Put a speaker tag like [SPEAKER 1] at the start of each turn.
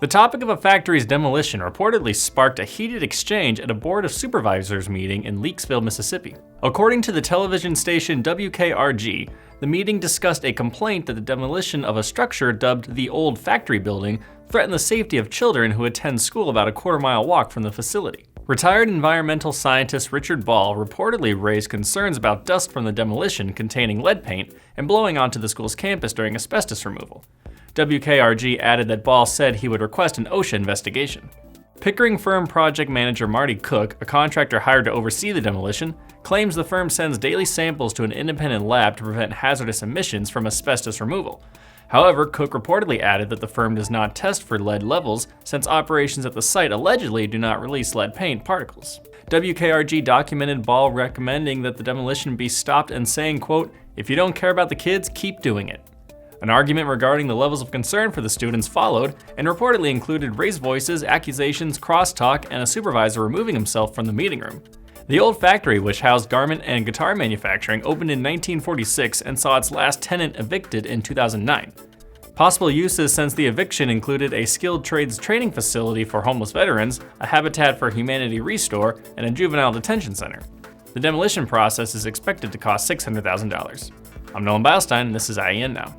[SPEAKER 1] The topic of a factory's demolition reportedly sparked a heated exchange at a Board of Supervisors meeting in Leakesville, Mississippi. According to the television station WKRG, the meeting discussed a complaint that the demolition of a structure dubbed the Old Factory Building threatened the safety of children who attend school about a quarter-mile walk from the facility. Retired environmental scientist Richard Ball reportedly raised concerns about dust from the demolition containing lead paint and blowing onto the school's campus during asbestos removal. WKRG added that Ball said he would request an OSHA investigation. Pickering firm project manager Marty Cooke, a contractor hired to oversee the demolition, claims the firm sends daily samples to an independent lab to prevent hazardous emissions from asbestos removal. However, Cooke reportedly added that the firm does not test for lead levels since operations at the site allegedly do not release lead paint particles. WKRG documented Ball recommending that the demolition be stopped and saying, quote, "If you don't care about the kids, keep doing it." An argument regarding the levels of concern for the students followed and reportedly included raised voices, accusations, crosstalk, and a supervisor removing himself from the meeting room. The old factory, which housed garment and guitar manufacturing, opened in 1946 and saw its last tenant evicted in 2009. Possible uses since the eviction included a skilled trades training facility for homeless veterans, a Habitat for Humanity restore, and a juvenile detention center. The demolition process is expected to cost $600,000. I'm Nolan Beilstein, and this is IEN Now.